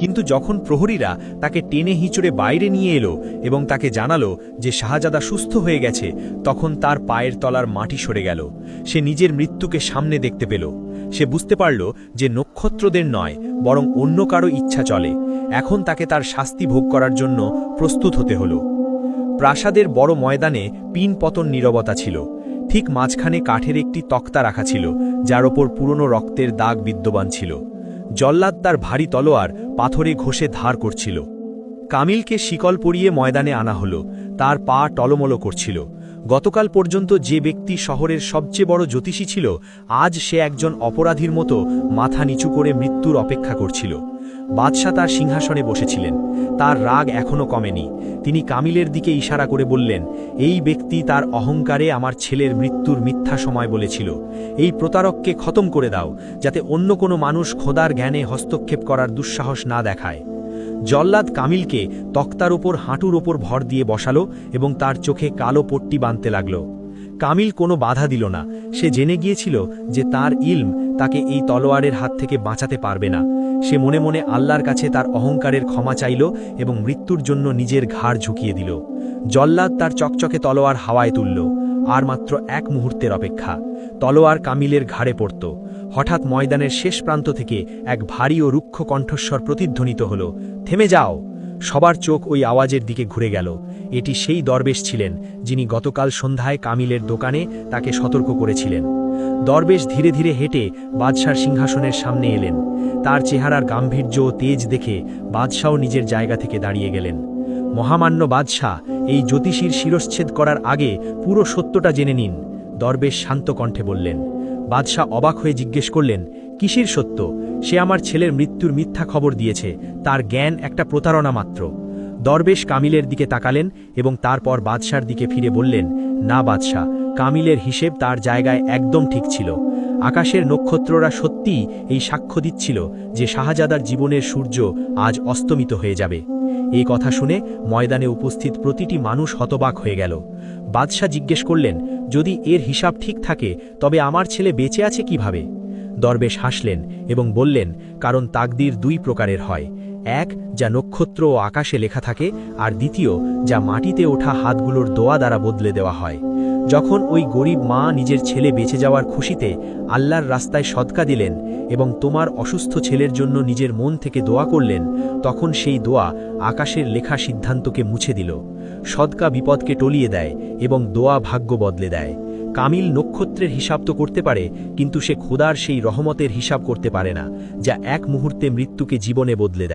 কিন্তু যখন প্রহরীরা তাকে টেনে হিঁচড়ে বাইরে নিয়ে এলো এবং তাকে জানালো যে শাহজাদা সুস্থ হয়ে গেছে, তখন তার পায়ের তলার মাটি সরে গেল। সে নিজের মৃত্যুকে সামনে দেখতে পেল। সে বুঝতে পারল যে নক্ষত্রদের নয়, বরং অন্য কারো ইচ্ছা চলে। এখন তাকে তার শাস্তি ভোগ করার জন্য প্রস্তুত হতে হলো। প্রাসাদের বড় ময়দানে পিন পতন নীরবতা ছিল। ঠিক মাঝখানে কাঠের একটি তক্তা রাখা ছিল, যার ওপর পুরনো রক্তের দাগ বিদ্যমান ছিল। জল্লাদ তার ভারী তলোয়ার পাথরে ঘষে ধার করছিল। কামিলকে শিকল পরিয়ে ময়দানে আনা হলো। তার পা টলমলো করছিল। গতকাল পর্যন্ত যে ব্যক্তি শহরের সবচেয়ে বড় জ্যোতিষী ছিল, আজ সে একজন অপরাধীর মতো মাথা নিচু করে মৃত্যুর অপেক্ষা করছিল। বাদশাহ তার সিংহাসনে বসেছিলেন। তার রাগ এখনও কমেনি। তিনি কামিলের দিকে ইশারা করে বললেন, এই ব্যক্তি তার অহংকারে আমার ছেলের মৃত্যুর মিথ্যা সময় বলেছিল। এই প্রতারককে খতম করে দাও, যাতে অন্য কোনো মানুষ খোদার জ্ঞানে হস্তক্ষেপ করার দুঃসাহস না দেখায়। জল্লাদ কামিলকে তক্তার ওপর হাঁটুর ওপর ভর দিয়ে বসালো এবং তার চোখে কালো পট্টি বাঁধতে লাগল। কামিল কোনো বাধা দিল না। সে জেনে গিয়েছিল যে তার ইলম তাকে এই তলোয়ারের হাত থেকে বাঁচাতে পারবে না। সে মনে মনে আল্লাহর কাছে তার অহংকারের ক্ষমা চাইল এবং মৃত্যুর জন্য নিজের ঘাড় ঝুঁকিয়ে দিল। জল্লাদ তার চকচকে তলোয়ার হাওয়ায় তুলল। আর মাত্র এক মুহূর্তের অপেক্ষা। তলোয়ার কামিলের ঘাড়ে পড়ত। হঠাৎ ময়দানের শেষ প্রান্ত থেকে এক ভারী ও রুক্ষ কণ্ঠস্বর প্রতিধ্বনিত হল, থেমে যাও। সবার চোখ ওই আওয়াজের দিকে ঘুরে গেল। এটি সেই দরবেশ ছিলেন যিনি গতকাল সন্ধ্যায় কামিলের দোকানে তাকে সতর্ক করেছিলেন। দরবেশ ধীরে ধীরে হেঁটে বাদশার সিংহাসনের সামনে এলেন। তার চেহারার গাম্ভীর্য ও তেজ দেখে বাদশাও নিজের জায়গা থেকে দাঁড়িয়ে গেলেন। মহামান্য বাদশাহ, এই জ্যোতিষীর শিরশ্ছেদ করার আগে পুরো সত্যটা জেনে নিন, দরবেশ শান্ত কণ্ঠে বললেন। বাদশাহ অবাক হয়ে জিজ্ঞেস করলেন, কিসের সত্য? সে আমার ছেলের মৃত্যুর মিথ্যা খবর দিয়েছে। তার জ্ঞান একটা প্রতারণা মাত্র। দরবেশ কামিলের দিকে তাকালেন এবং তারপর বাদশার দিকে ফিরে বললেন, না বাদশাহ, কামিলের হিসেব তার জায়গায় একদম ঠিক ছিল। আকাশের নক্ষত্ররা সত্যিই এই সাক্ষ্য দিচ্ছিল যে শাহজাদার জীবনের সূর্য আজ অস্তমিত হয়ে যাবে। এই কথা শুনে ময়দানে উপস্থিত প্রতিটি মানুষ হতবাক হয়ে গেল। বাদশাহ জিজ্ঞেস করলেন, যদি এর হিসাব ঠিক থাকে তবে আমার ছেলে বেঁচে আছে কিভাবে? দরবেশ হাসলেন এবং বললেন, কারণ তাকদীর দুই প্রকারের হয়, এক যা নক্ষত্র ও আকাশে লেখা থাকে, আর দ্বিতীয় যা মাটিতে ওঠা হাতগুলোর দোয়া দ্বারা বদলে দেওয়া হয়। যখন ওই গরিব মা নিজের ছেলে বেঁচে যাওয়ার খুশিতে আল্লাহর রাস্তায় সদকা দিলেন এবং তোমার অসুস্থ ছেলের জন্য নিজের মন থেকে দোয়া করলেন, তখন সেই দোয়া আকাশের লেখা সিদ্ধান্তকে মুছে দিল। সদকা বিপদকে টলিয়ে দেয় এবং দোয়া ভাগ্য বদলে দেয়। কামিল নক্ষত্রের হিসাব তো করতে পারে, কিন্তু সে খোদার সেই রহমতের হিসাব করতে পারে না, যা এক মুহূর্তে মৃত্যুকে জীবনে বদলে দেয়।